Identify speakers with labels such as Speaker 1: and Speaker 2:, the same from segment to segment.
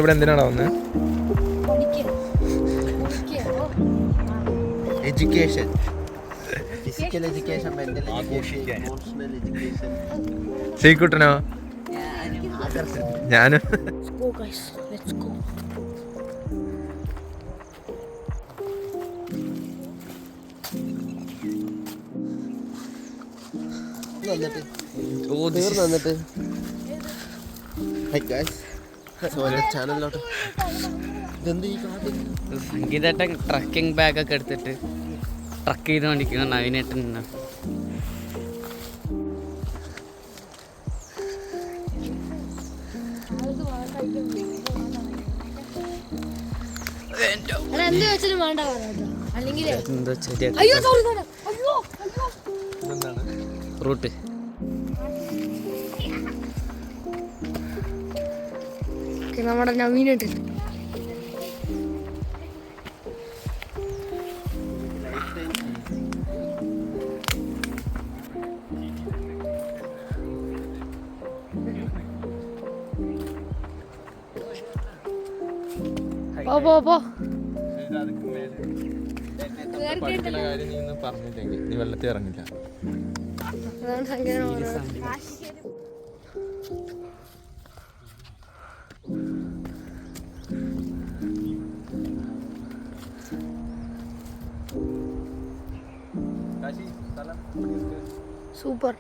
Speaker 1: ഇവിടെ എന്തിനാണ് വന്നത്?
Speaker 2: Education, physical education, mental education, emotional education.
Speaker 1: ശ്രീകുട്ടനോ? ഞാനും.
Speaker 3: സംഗീതേട്ടൻ ട്രക്കിംഗ് ബാഗൊക്കെ എടുത്തിട്ട് ട്രക്ക് ചെയ്തുകൊണ്ടിരിക്കുന്ന നവീനേട്ടൻ. റൂട്ട്
Speaker 4: നമ്മുടെ നവീനേട്ടൻ
Speaker 1: പറഞ്ഞില്ലെങ്കിൽ നീ വെള്ളത്തിൽ ഇറങ്ങില്ല.
Speaker 4: സൂപ്പർ.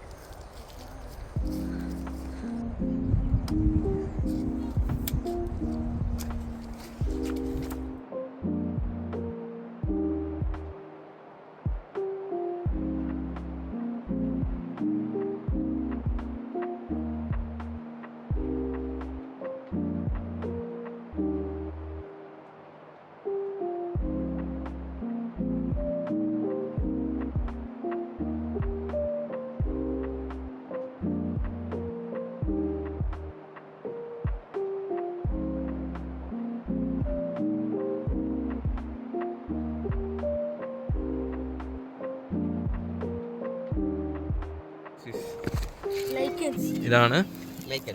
Speaker 1: ഇതാണ്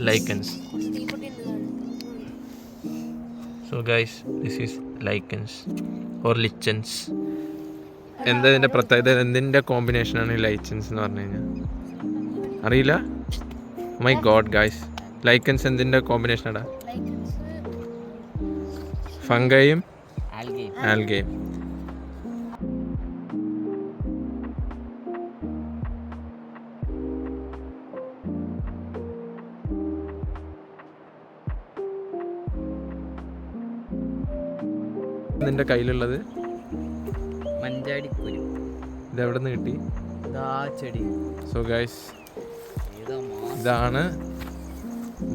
Speaker 1: lichens. So guys, this is lichens or lichens. എന്താ ഇതിൻ്റെ പ്രത്യേകത? എന്തിൻ്റെ കോമ്പിനേഷനാണ് ഈ ലൈച്ചൻസ് എന്ന് പറഞ്ഞു കഴിഞ്ഞാൽ? അറിയില്ല. മൈ ഗോഡ് ഗൈസ്, ലൈക്കൻസ് എന്തിൻ്റെ കോമ്പിനേഷനാടാ? ഫംഗയും ആൽഗയും. നിന്റെ കയ്യിലുള്ളത്
Speaker 3: മഞ്ചാടിക്കുരു.
Speaker 1: ഇതെവിടെ നിന്ന് കിട്ടി?
Speaker 3: ചെടി.
Speaker 1: സോ ഗൈസ്, ഇതാണ്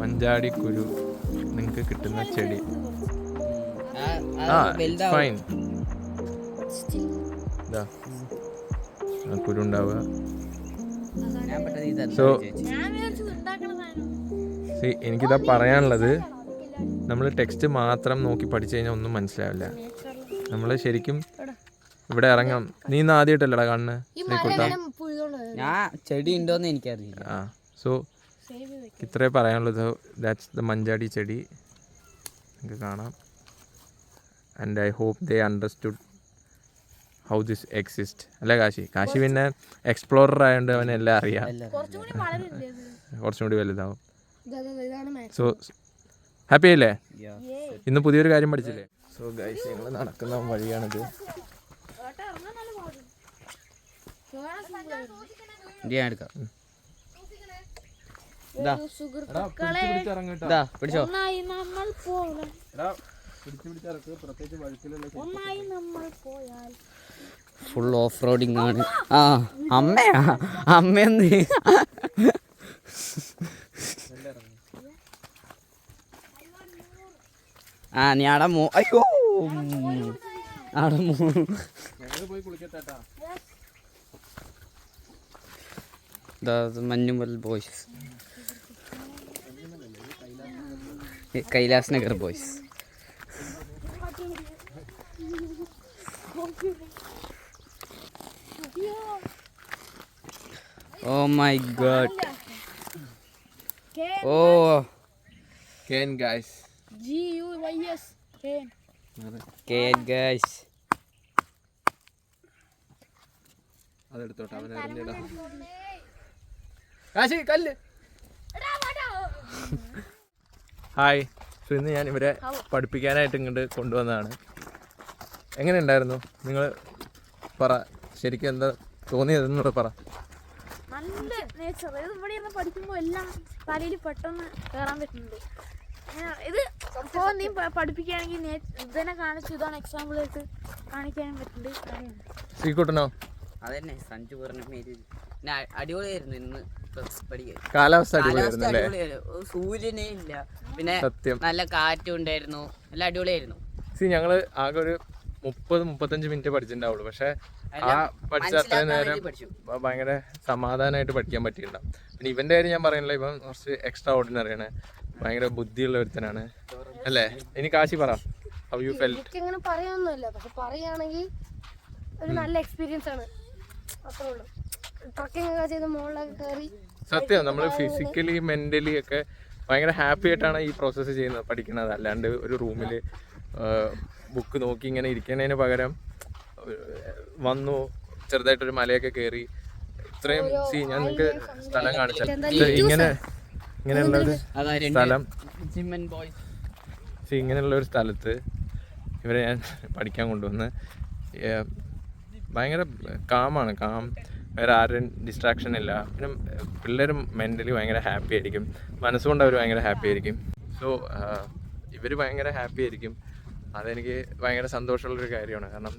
Speaker 1: മഞ്ചാടിക്കുരു നിങ്ങൾക്ക് കിട്ടുന്ന ചെടി. ഫൈൻ. ഇതാ കുരു ഉണ്ടാവുക. സോ എനിക്കിതാ പറയാനുള്ളത്, നമ്മൾ ടെക്സ്റ്റ് മാത്രം നോക്കി പഠിച്ചു കഴിഞ്ഞാൽ ഒന്നും മനസ്സിലാവില്ല. നമ്മൾ ശരിക്കും ഇവിടെ ഇറങ്ങാം. നീ ഇന്ന് ആദ്യമായിട്ടല്ലടാ കാണുന്നത് ശ്രീകുട്ട?
Speaker 3: ഞാൻ ചെടി ഉണ്ടോന്ന് എനിക്കറിയില്ല.
Speaker 1: സോ ഇത്രേ പറയാനുള്ളത്. ദാറ്റ്സ് ദ മഞ്ചാടി ചെടി. നിങ്ങൾക്ക് കാണാം. And I hope they understood how this exist. അല്ലേ കാശി? കാശി പിന്നെ എക്സ്പ്ലോറർ ആയതുകൊണ്ട് അവനെല്ലാം അറിയാം. കുറച്ചും കൂടി വലുതാവും. സോ ഹാപ്പി അല്ലേ? ഇന്ന് പുതിയൊരു കാര്യം പഠിച്ചില്ലേ? സോ ഗൈസ്, ഞങ്ങൾ നടക്കുന്ന വഴിയാണിത്.
Speaker 3: ഫുൾ ഓഫ് റോഡിങ് ആണ്. അമ്മയാ? അമ്മയെന്ന് നീ ആടെ അയ്യോ ആടെ Manjummel boys, Kailas Nagar boys. Oh my god. Oh.
Speaker 1: Ken guys.
Speaker 4: G-U
Speaker 3: guys.
Speaker 1: അതെടുത്തോട്ടെ, അവൻ എറിഞ്ഞിടാം. കാശി കല്ല്. ഹായ്. സോ ഇന്ന് ഞാൻ ഇവരെ പഠിപ്പിക്കാനായിട്ട് ഇങ്ങോട്ട് കൊണ്ടുവന്നതാണ്. എങ്ങനെ ഉണ്ടായിരുന്നു? നിങ്ങൾ പറ, ശരിക്കും എന്താ തോന്നിയതെന്നൂടെ പറ.
Speaker 5: നല്ല നേച്ചർ. ഇത് ഇവിടെ ഇരുന്ന് പഠിക്കുമ്പോൾ എല്ലാം തലയിൽ പെട്ടെന്ന് കയറാൻ പറ്റുന്നുണ്ട്. ഇത് ഇപ്പോൾ നീ പഠിപ്പിക്കുകയാണെങ്കിൽ ഇതിനെ കാണിച്ച് ഇതാണ് എക്സാമ്പിൾ ആയിട്ട് കാണിക്കാനും പറ്റുന്നുണ്ട്.
Speaker 1: ശ്രീകുട്ടനോ?
Speaker 3: അതന്നെ സഞ്ജു പറഞ്ഞ മേരി അടിപൊളിയായിരുന്നു ഇന്ന് പഠിക്കാൻ.
Speaker 1: കാലാവസ്ഥ അടിപൊളിയായിരുന്നു അല്ലേ?
Speaker 3: സൂര്യനേ ഇല്ല, പിന്നെ
Speaker 1: സത്യം
Speaker 3: നല്ല കാറ്റും ഉണ്ടായിരുന്നു, എല്ലാം അടിപൊളിയായിരുന്നു.
Speaker 1: ഞങ്ങള് ആകെ ഒരു 30-35 മിനിറ്റ് പഠിച്ചിട്ടുണ്ടാവുള്ളൂ. പക്ഷെ ആ പഠിച്ച അത്രയും നേരം ഭയങ്കര സമാധാനമായിട്ട് പഠിക്കാൻ പറ്റിയിട്ടുണ്ടാവും. പിന്നെ ഇവന്റെ കാര്യം ഞാൻ പറയുന്നില്ല, ഇവൻ കുറച്ച് എക്സ്ട്രാ ഓർഡിനറി ആണ്, ഭയങ്കര ബുദ്ധിയുള്ള ഒരുത്തനാണ് അല്ലേ? ഇനി കാശി പറ, ഹൗ യു ഫെൽറ്റ്?
Speaker 4: എനിക്കങ്ങനെ പറയാനൊന്നുമില്ല, പക്ഷെ പറയുകയാണെങ്കിൽ ഒരു നല്ല എക്സ്പീരിയൻസ് ആണ്, അത്രേ ഉള്ളൂ. ട്രക്കിംഗ് ഒക്കെ ചെയ്ത് മുകളിലൊക്കെ കയറി
Speaker 1: സത്യം നമ്മൾ ഫിസിക്കലി മെന്റലി ഒക്കെ ഭയങ്കര ഹാപ്പി ആയിട്ടാണ് ഈ പ്രോസസ്സ് ചെയ്യുന്നത്, പഠിക്കുന്നത്. അല്ലാണ്ട് ഒരു റൂമിൽ ബുക്ക് നോക്കി ഇങ്ങനെ ഇരിക്കുന്നതിന് പകരം വന്നു ചെറുതായിട്ടൊരു മലയൊക്കെ കയറി ഇത്രയും ഞാൻ നിങ്ങൾക്ക് സ്ഥലം കാണിച്ചത്. ഇങ്ങനെയുള്ള ഒരു സ്ഥലം, ഇങ്ങനെയുള്ള ഒരു സ്ഥലത്ത് ഇവരെ ഞാൻ പഠിക്കാൻ കൊണ്ടുവന്ന് ഭയങ്കര കാമാണ്. വേറെ ആരും ഡിസ്ട്രാക്ഷൻ ഇല്ല. പിന്നെ പിള്ളേർ മെൻ്റലി ഭയങ്കര ഹാപ്പി ആയിരിക്കും, മനസ്സുകൊണ്ട് അവർ ഭയങ്കര ഹാപ്പി ആയിരിക്കും. സോ ഇവർ ഭയങ്കര ഹാപ്പി ആയിരിക്കും. അതെനിക്ക് ഭയങ്കര സന്തോഷമുള്ളൊരു കാര്യമാണ്. കാരണം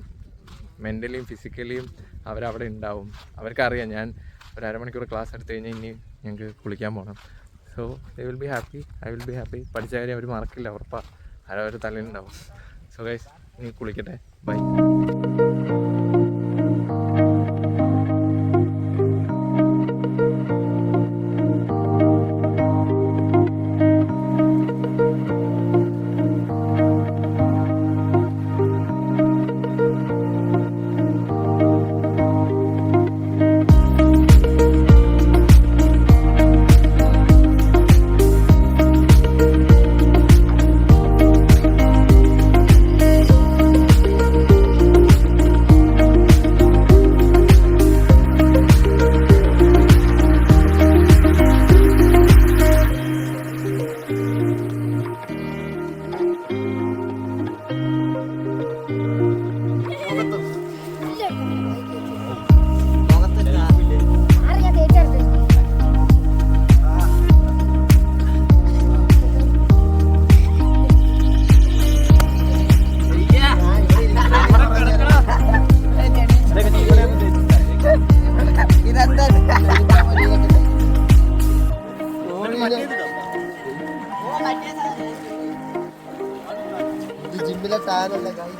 Speaker 1: മെൻ്റലിയും ഫിസിക്കലിയും അവരവിടെ ഉണ്ടാവും. അവർക്കറിയാം ഞാൻ ഒരു അരമണിക്കൂർ ക്ലാസ് എടുത്തു കഴിഞ്ഞാൽ ഇനി ഞങ്ങൾക്ക് കുളിക്കാൻ പോകണം. So they will be happy, I will be happy. പഠിച്ച കാര്യം അവർ മറക്കില്ല, ഉറപ്പാണ്. അവർ തലയിലുണ്ടാവും. സോ ഗൈസ്, നീ കുളിക്കട്ടെ, ബൈ.
Speaker 2: ജിമ്മിലെ താരല്ല കൈ.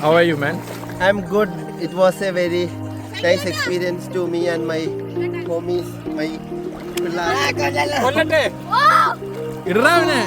Speaker 1: How are you, man?
Speaker 2: I'm good. It was a very nice experience to me and my homies, my
Speaker 1: കൊല്ലട്ടെ, ഇടാവനെ.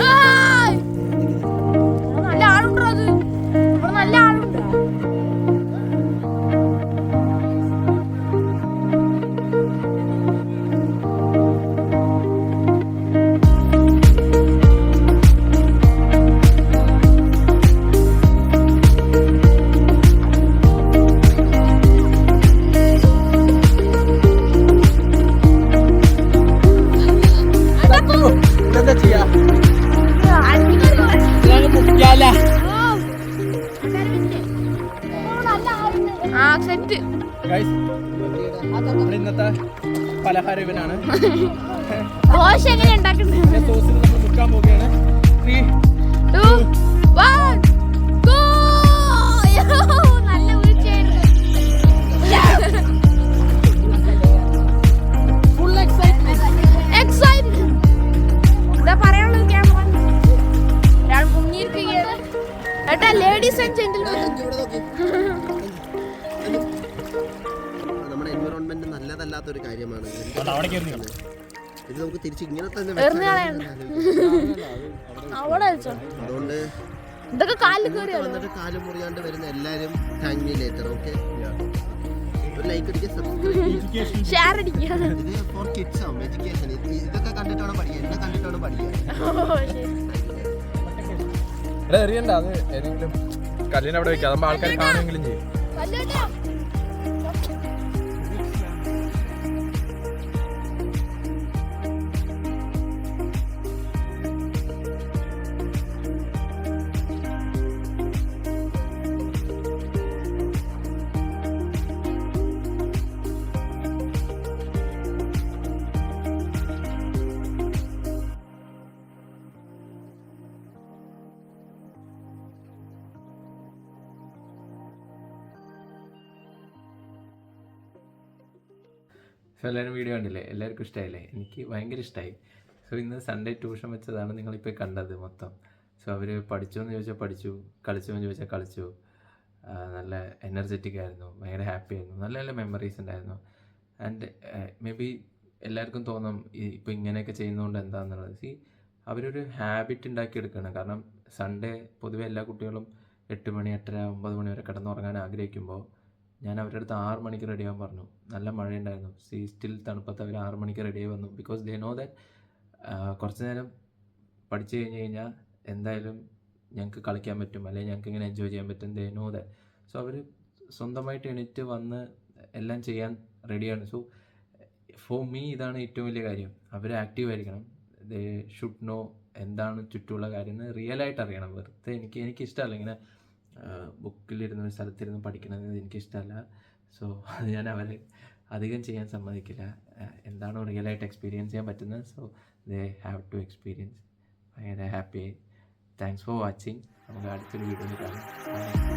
Speaker 5: ഏയ്! ഇവിടെ നല്ല ആളുണ്ടോ അത്? ഇവിടെ നല്ല ആളുണ്ട്.
Speaker 1: എന്താ ചെയ്യാ
Speaker 5: ആ സെറ്റ്
Speaker 1: ഇന്നത്തെ പലഹാരം ഇവനാണ്.
Speaker 5: ദോശ എങ്ങനെ ഉണ്ടാക്കുന്നത്?
Speaker 1: സോസിൽ നമ്മൾ മുക്കാൻ പോവുകയാണ്. 3,
Speaker 5: 2, 1, go! നല്ല വീഴ്ചയായിരുന്നു. Full excitement. എന്താ പറയാനുള്ളത് ക്യാമറ? ഒരാൾ മുങ്ങിയിരിക്കുകയാണ്. ഏട്ടാ ലേഡീസ് ആൻഡ് ജെന്റിൽമെൻ.
Speaker 2: നമ്മുടെ എൻവിറോൺമെന്റ് നല്ലതല്ലാത്തൊരു കാര്യമാണ്. ഇത് നമുക്ക് തിരിച്ച് ഇങ്ങനെ തന്നെ
Speaker 5: എറിഞ്ഞ് കളയണ്ട. അവിടെ വെച്ചോ.
Speaker 2: അതുകൊണ്ട്
Speaker 5: ഇതൊക്കെ കാലിൽ കയറിയാണ്.
Speaker 2: വന്നിട്ട് കാല് മുറിയാണ്ട് വരുന്ന എല്ലാരും താങ്ക് മീ ലേറ്റർ. ഓക്കെ, ഒരു ലൈക്ക് അടിക്കുക, സബ്സ്ക്രൈബ്
Speaker 5: ഷെയർ അടിക്കുക.
Speaker 2: ഇത് ഫോർ കിഡ്സ് ആവും, എഡ്യൂക്കേഷൻ. ഇതൊക്കെ കണ്ടിട്ടാണ് പഠിക്കുക, എന്നെ കണ്ടിട്ടാണ് പഠിക്കുക.
Speaker 5: ഓ ശരി.
Speaker 1: ഇവിടെ എറിയണ്ട, അത് ഏതെങ്കിലും കല്ലിന് അവിടെ വെക്കാം, അതാകുമ്പോൾ ആൾക്കാർ കാണുമെങ്കിലും ചെയ്യും.
Speaker 5: കല്ലുകെട്ടാ.
Speaker 1: സോ എല്ലാവരും വീഡിയോ കണ്ടില്ലേ? എല്ലാവർക്കും ഇഷ്ടമായില്ലേ? എനിക്ക് ഭയങ്കര ഇഷ്ടമായി. സോ ഇന്ന് സൺഡേ ട്യൂഷൻ വെച്ചതാണ് നിങ്ങളിപ്പോൾ കണ്ടത് മൊത്തം. സോ അവർ പഠിച്ചോ എന്ന് ചോദിച്ചാൽ പഠിച്ചു, കളിച്ചോ എന്ന് ചോദിച്ചാൽ കളിച്ചു. നല്ല എനർജറ്റിക് ആയിരുന്നു, ഭയങ്കര ഹാപ്പി ആയിരുന്നു, നല്ല നല്ല മെമ്മറീസ് ഉണ്ടായിരുന്നു. ആൻഡ് മേ ബി എല്ലാവർക്കും തോന്നും ഇപ്പോൾ ഇങ്ങനെയൊക്കെ ചെയ്യുന്നതുകൊണ്ട് എന്താണെന്നുള്ളത്. അവരൊരു ഹാബിറ്റ് ഉണ്ടാക്കിയെടുക്കുകയാണ്. കാരണം സൺഡേ പൊതുവെ എല്ലാ കുട്ടികളും 8 മണി 8:30 9 മണി വരെ കിടന്നുറങ്ങാൻ ആഗ്രഹിക്കുമ്പോൾ ഞാൻ അവരുടെ അടുത്ത് 6 മണിക്ക് റെഡിയാകാൻ പറഞ്ഞു. നല്ല മഴയുണ്ടായിരുന്നു. സ്റ്റിൽ തണുപ്പത്ത് അവർ 6 മണിക്ക് റെഡിയായി വന്നു. ബിക്കോസ് ദേ നോ ദാറ്റ് കുറച്ച് നേരം പഠിച്ചു കഴിഞ്ഞാൽ എന്തായാലും ഞങ്ങൾക്ക് കളിക്കാൻ പറ്റും, അല്ലെങ്കിൽ ഞങ്ങൾക്ക് ഇങ്ങനെ എൻജോയ് ചെയ്യാൻ പറ്റും. They know that. സോ അവർ സ്വന്തമായിട്ട് എണീറ്റ് വന്ന് എല്ലാം ചെയ്യാൻ റെഡിയാണ്. സോ ഫോർ മീ ഇതാണ് ഏറ്റവും വലിയ കാര്യം. അവർ ആക്റ്റീവ് ആയിരിക്കണം. ദേ ഷുഡ് നോ എന്താണ് ചുറ്റുമുള്ള കാര്യം എന്ന് റിയലായിട്ട് അറിയണം. വെറുതെ എനിക്കിഷ്ടമല്ല ഇങ്ങനെ ബുക്കിലിരുന്ന് ഒരു സ്ഥലത്തിരുന്ന് പഠിക്കണമെന്ന് എനിക്കിഷ്ടമല്ല. സോ അത് ഞാൻ അവരെ അധികം ചെയ്യാൻ സമ്മതിക്കില്ല. എന്താണോ റിയലായിട്ട് എക്സ്പീരിയൻസ് ചെയ്യാൻ പറ്റുന്നത്, so they have to experience. ഭയങ്കര ഹാപ്പി. Thanks for watching. നമുക്ക് അടുത്തൊരു വീഡിയോയിൽ കാണാം.